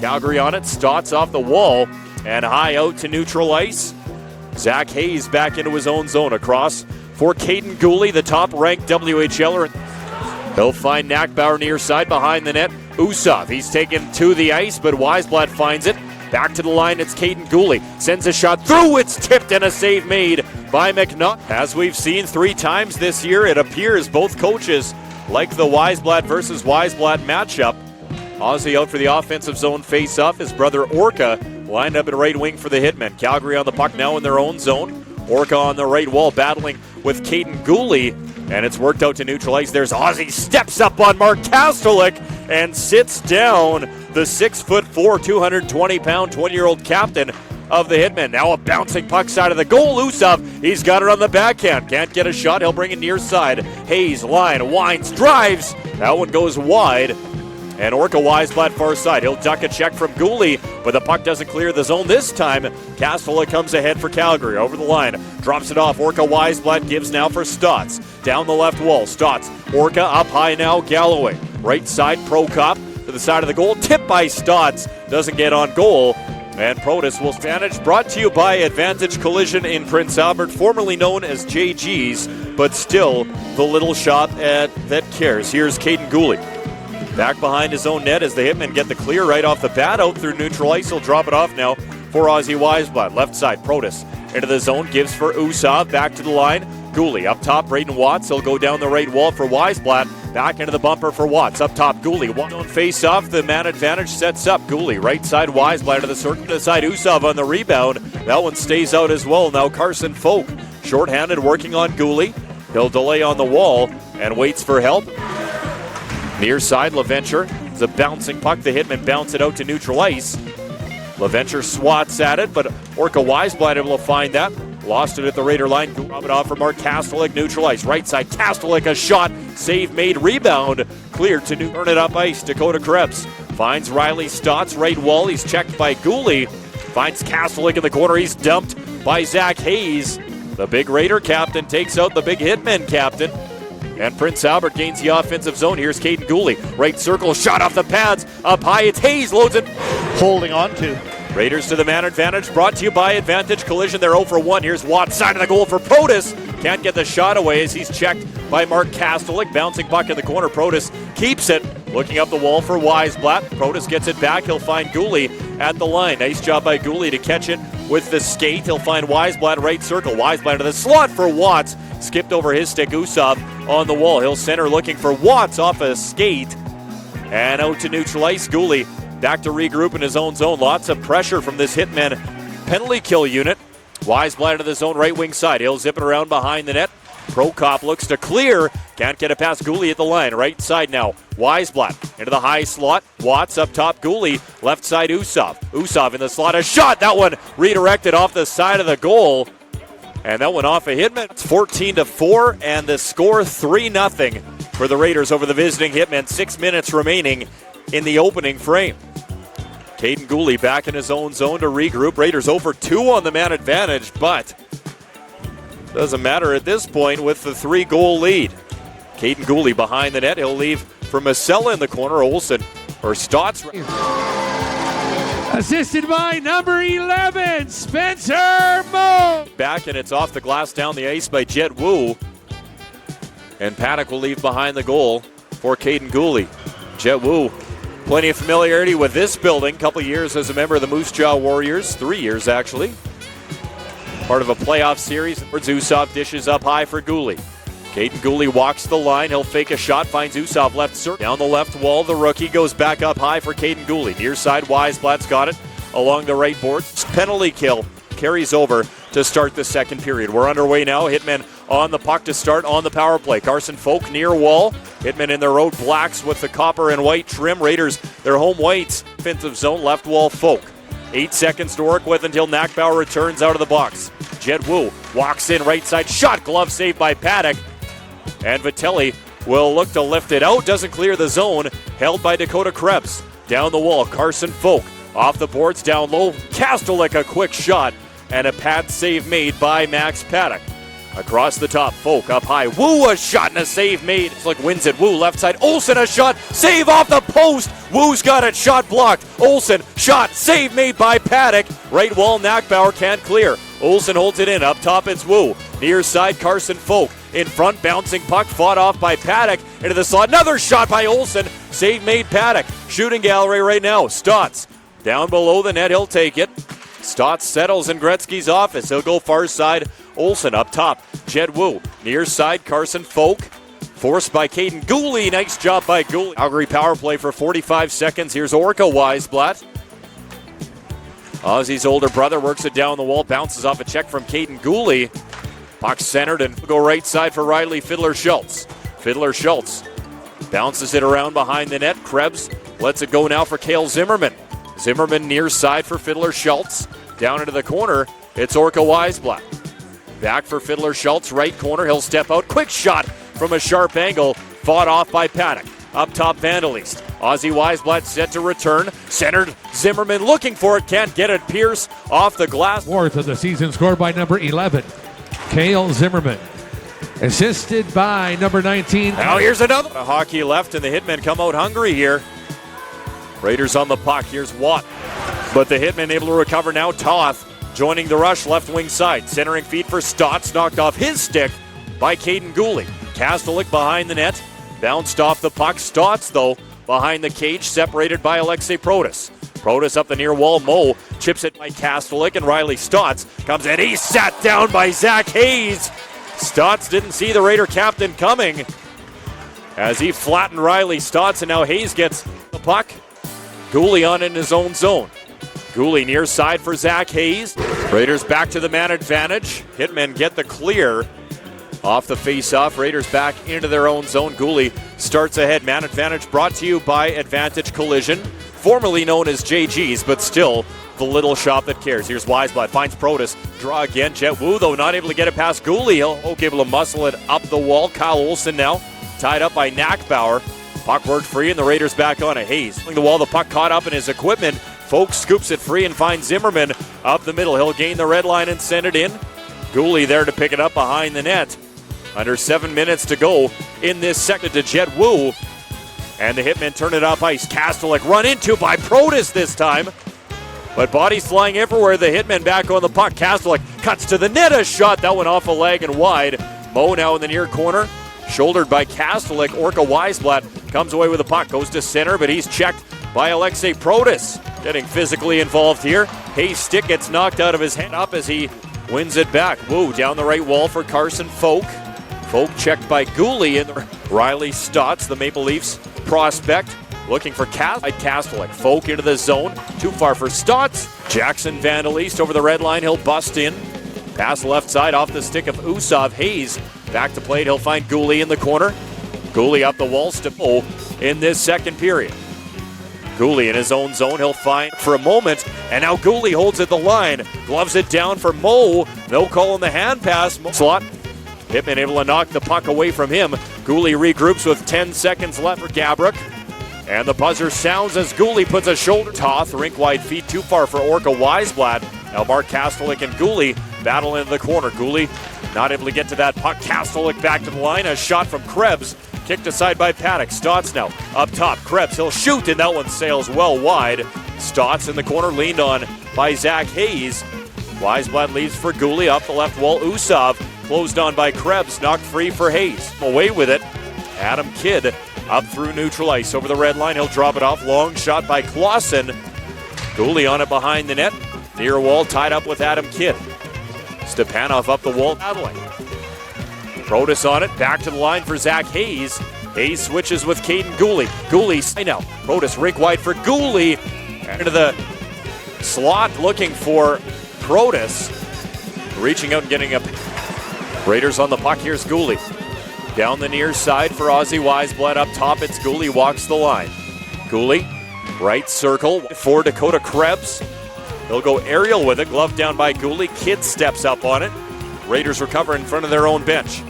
Calgary on it, Stotts off the wall, and high out to neutral ice. Zach Hayes back into his own zone across for Kaiden Guhle, the top-ranked WHLer. He'll find Nackbauer near side behind the net. Usov, he's taken to the ice, but Weisblatt finds it. Back to the line, it's Kaiden Guhle. Sends a shot through, it's tipped, and a save made by McNutt. As we've seen 3 times this year, it appears both coaches like the Weisblatt versus Weisblatt matchup. Ozzy out for the offensive zone face-off. His brother Orca lined up at right wing for the Hitmen. Calgary on the puck now in their own zone. Orca on the right wall battling with Kaiden Guhle, and it's worked out to neutral ice. There's Ozzy, steps up on Mark Kastelik and sits down the 6'4", 220-pound, 20-year-old captain of the Hitmen. Now a bouncing puck side of the goal. Usov, he's got it on the backhand. Can't get a shot. He'll bring it near side. Hayes, line, winds, drives. That one goes wide. And Orca Weisblatt far side. He'll duck a check from Guhle, but the puck doesn't clear the zone this time. Kastelik comes ahead for Calgary. Over the line. Drops it off. Orca Weisblatt gives now for Stotts. Down the left wall. Stotts. Orca up high now. Galloway. Right side. Prokop to the side of the goal. Tipped by Stotts. Doesn't get on goal. And Protus will advantage. Brought to you by Advantage Collision in Prince Albert, formerly known as JG's, but still the little shop that cares. Here's Kaiden Guhle. Back behind his own net as the Hitmen get the clear right off the bat. Out through neutral ice. He'll drop it off now for Ozzy Weisblatt. Left side, Protus into the zone. Gives for Usov. Back to the line. Guhle up top. Braden Watts. He'll go down the right wall for Weisblatt. Back into the bumper for Watts. Up top, Guhle. One on face off. The man advantage sets up. Guhle. Right side, Weisblatt to the circle. To the side, Usov on the rebound. That one stays out as well. Now Carson Folk. Shorthanded working on Guhle. He'll delay on the wall and waits for help. Near side, LaVenture. It's a bouncing puck. The Hitmen bounce it out to neutral ice. LaVenture swats at it, but Orca Weisblatt able to find that. Lost it at the Raider line. Drop it off for Mark Kastelik, neutral ice. Right side, Kastelik, a shot. Save made, rebound. Cleared to turn it up ice. Dakota Krebs finds Riley Stotts, right wall. He's checked by Guhle. Finds Kastelik in the corner. He's dumped by Zach Hayes. The big Raider captain takes out the big Hitmen captain. And Prince Albert gains the offensive zone. Here's Kaiden Guhle. Right circle, shot off the pads. Up high, it's Hayes. Loads it. Holding on to. Raiders to the man advantage. Brought to you by Advantage Collision. They're 0 for 1. Here's Watts, side of the goal for Protus. Can't get the shot away as he's checked by Mark Kastelik. Bouncing puck in the corner. Protus keeps it. Looking up the wall for Weisblatt. Protus gets it back. He'll find Guhle at the line. Nice job by Guhle to catch it with the skate. He'll find Weisblatt right circle. Weisblatt to the slot for Watts. Skipped over his stick. Usov on the wall. He'll center looking for Watts off a skate. And out to neutral ice. Guhle back to regroup in his own zone. Lots of pressure from this Hitman penalty kill unit. Weisblatt to the zone right wing side. He'll zip it around behind the net. Prokop looks to clear. Can't get it past Guhle at the line. Right side now. Weisblatt into the high slot. Watts up top. Guhle. Left side Usov. Usov in the slot. A shot. That one redirected off the side of the goal. And that one off a Hitman. It's 14-4, and the score 3-0 for the Raiders over the visiting Hitmen. 6 minutes remaining in the opening frame. Kaiden Guhle back in his own zone to regroup. Raiders 0 for 2 on the man advantage, but doesn't matter at this point with the 3-goal lead. Kaiden Guhle behind the net. He'll leave for Masella in the corner. Olsen or Stotts. Assisted by number 11, Spencer Moe. Back, and it's off the glass down the ice by Jet Wu. And Paddock will leave behind the goal for Kaiden Guhle. Jet Wu, plenty of familiarity with this building. Couple years as a member of the Moose Jaw Warriors. 3 years, actually. Part of a playoff series. Usov dishes up high for Guhle. Kaiden Guhle walks the line. He'll fake a shot, finds Usov left circle. Down the left wall, the rookie goes back up high for Kaiden Guhle. Near side, Weisblatt's got it along the right board. Penalty kill carries over to start the second period. We're underway now. Hitmen on the puck to start on the power play. Carson Folk near wall. Hitmen in their road blacks with the copper and white trim. Raiders, their home whites. Offensive zone, left wall, Folk. 8 seconds to work with until Nackbauer returns out of the box. Jet Wu walks in right side. Shot, glove saved by Paddock. And Vitelli will look to lift it out. Doesn't clear the zone. Held by Dakota Krebs. Down the wall, Carson Folk. Off the boards, down low. Kastelik, a quick shot. And a pad save made by Max Paddock. Across the top, Folk up high. Wu, a shot and a save made. It's like wins it. Wu left side. Olsen a shot. Save off the post. Wu's got it. Shot blocked. Olsen shot. Save made by Paddock. Right wall. Knackbauer can't clear. Olsen holds it in. Up top it's Wu. Near side Carson Folk. In front bouncing puck. Fought off by Paddock. Into the slot. Another shot by Olsen. Save made Paddock. Shooting gallery right now. Stotts. Down below the net. He'll take it. Stotts settles in Gretzky's office. He'll go far side. Olsen up top. Jed Wu. Near side Carson Folk. Forced by Kaiden Guhle. Nice job by Guhle. Calgary power play for 45 seconds. Here's Orca Weisblatt. Ozzy's older brother works it down the wall. Bounces off a check from Kaiden Guhle. Puck centered and go right side for Riley Fiddler-Schultz. Fiddler-Schultz bounces it around behind the net. Krebs lets it go now for Cale Zimmerman. Zimmerman near side for Fiddler-Schultz. Down into the corner. It's Orca Weisblatt. Back for Fiddler-Schultz, right corner. He'll step out. Quick shot from a sharp angle. Fought off by Paddock. Up top, Vandalist. Ozzy Weisblatt set to return. Centered. Zimmerman looking for it. Can't get it. Pierce off the glass. Fourth of the season, scored by number 11, Cale Zimmerman. Assisted by number 19. Now here's another. A hockey left, and the Hitmen come out hungry here. Raiders on the puck. Here's Watt. But the Hitmen able to recover now. Toth joining the rush, left wing side. Centering feed for Stotts, knocked off his stick by Kaiden Guhle. Kastelik behind the net, bounced off the puck. Stotts, though, behind the cage, separated by Alexei Protas. Protas up the near wall. Moe chips it by Kastelik, and Riley Stotts comes in. He's sat down by Zach Hayes. Stotts didn't see the Raider captain coming as he flattened Riley Stotts, and now Hayes gets the puck. Guhle on in his own zone. Guhle near side for Zach Hayes. Raiders back to the man advantage. Hitmen get the clear off the face-off. Raiders back into their own zone. Guhle starts ahead. Man advantage brought to you by Advantage Collision, formerly known as JG's, but still the little shop that cares. Here's Weisblatt, finds Protas. Draw again. Jet Wu, though, not able to get it past Guhle. He'll able to muscle it up the wall. Kyle Olsen now tied up by Knackbauer. Puck worked free, and the Raiders back on it. Hayes pulling the wall. The puck caught up in his equipment. Folk scoops it free and finds Zimmerman up the middle. He'll gain the red line and send it in. Guhle there to pick it up behind the net. Under 7 minutes to go in this second to Jed Wu. And the Hitmen turn it up ice. Kastelik run into by Protas this time. But bodies flying everywhere. The Hitmen back on the puck. Kastelik cuts to the net. A shot. That went off a leg and wide. Moe now in the near corner. Shouldered by Kastelik. Orca Weisblatt comes away with the puck. Goes to center, but he's checked by Alexei Protas. Getting physically involved here. Hayes' stick gets knocked out of his hand up as he wins it back. Wu down the right wall for Carson Folk. Folk checked by Guhle and Riley Stotts, the Maple Leafs prospect, looking for Kastelik. Folk into the zone. Too far for Stotts. Jackson Vandalist over the red line. He'll bust in. Pass left side off the stick of Usov. Hayes back to plate. He'll find Guhle in the corner. Guhle up the wall. Stipo in this second period. Guhle in his own zone. He'll find for a moment. And now Guhle holds at the line. Gloves it down for Moe. No call on the hand pass. Slot. Hitman able to knock the puck away from him. Guhle regroups with 10 seconds left for Gabrick. And the buzzer sounds as Guhle puts a shoulder. Toth, rink-wide feet too far for Orca Weisblatt. Now Mark Kastelik and Guhle battle into the corner. Guhle not able to get to that puck. Kastelik back to the line. A shot from Krebs. Kicked aside by Paddock. Stotts now up top. Krebs, he'll shoot, and that one sails well wide. Stotts in the corner, leaned on by Zach Hayes. Weisblatt leaves for Guhle up the left wall. Usov closed on by Krebs, knocked free for Hayes. Away with it. Adam Kidd up through neutral ice over the red line. He'll drop it off. Long shot by Clausen. Guhle on it behind the net. Near wall tied up with Adam Kidd. Stepanov up the wall, battling. Protas on it. Back to the line for Zach Hayes. Hayes switches with Kaiden Guhle. Guhle now. Protas rink wide for Guhle. Into the slot looking for Protas. Reaching out and getting up. Raiders on the puck. Here's Guhle. Down the near side for Ozzy Weisblatt. Up top, it's Guhle walks the line. Guhle, right circle for Dakota Krebs. He'll go aerial with it. Glove down by Guhle. Kidd steps up on it. Raiders recover in front of their own bench.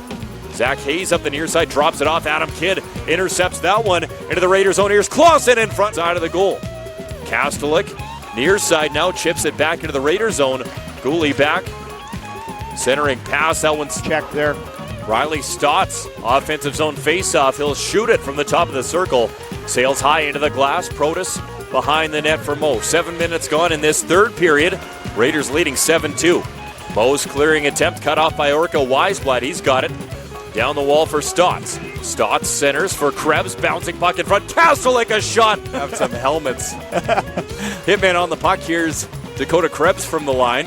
Zach Hayes up the near side, drops it off. Adam Kidd intercepts that one into the Raiders' own. Here's Clausen in front side of the goal. Kastelik, near side now, chips it back into the Raiders' zone. Guhle back. Centering pass, that one's checked there. Riley Stotts, offensive zone faceoff. He'll shoot it from the top of the circle. Sails high into the glass. Protas behind the net for Mo. 7 minutes gone in this third period. Raiders leading 7-2. Mo's clearing attempt cut off by Orca Weisblatt. He's got it. Down the wall for Stotts. Stotts centers for Krebs. Bouncing puck in front. Kastelik a shot. Have some helmets. Hitman on the puck. Here's Dakota Krebs from the line.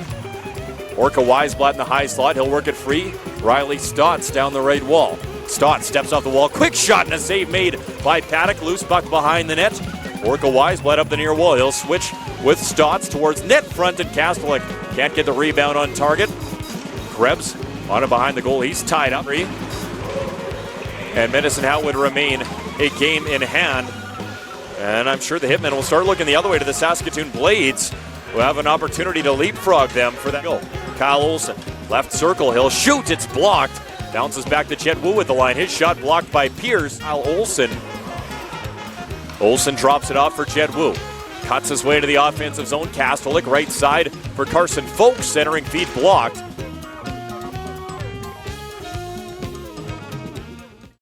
Orca Weisblatt in the high slot. He'll work it free. Riley Stotts down the right wall. Stotts steps off the wall. Quick shot and a save made by Paddock. Loose puck behind the net. Orca Weisblatt up the near wall. He'll switch with Stotts towards net front, and Kastelik can't get the rebound on target. Krebs on it behind the goal. He's tied up. And Medicine Hat would remain a game in hand. And I'm sure the Hitmen will start looking the other way to the Saskatoon Blades, who have an opportunity to leapfrog them for that goal. Kyle Olsen, left circle, he'll shoot, it's blocked. Bounces back to Chet Wu with the line. His shot blocked by Pierce. Kyle Olsen. Olsen drops it off for Chet Wu. Cuts his way to the offensive zone. Kastelik right side for Carson Folks. Centering feed blocked.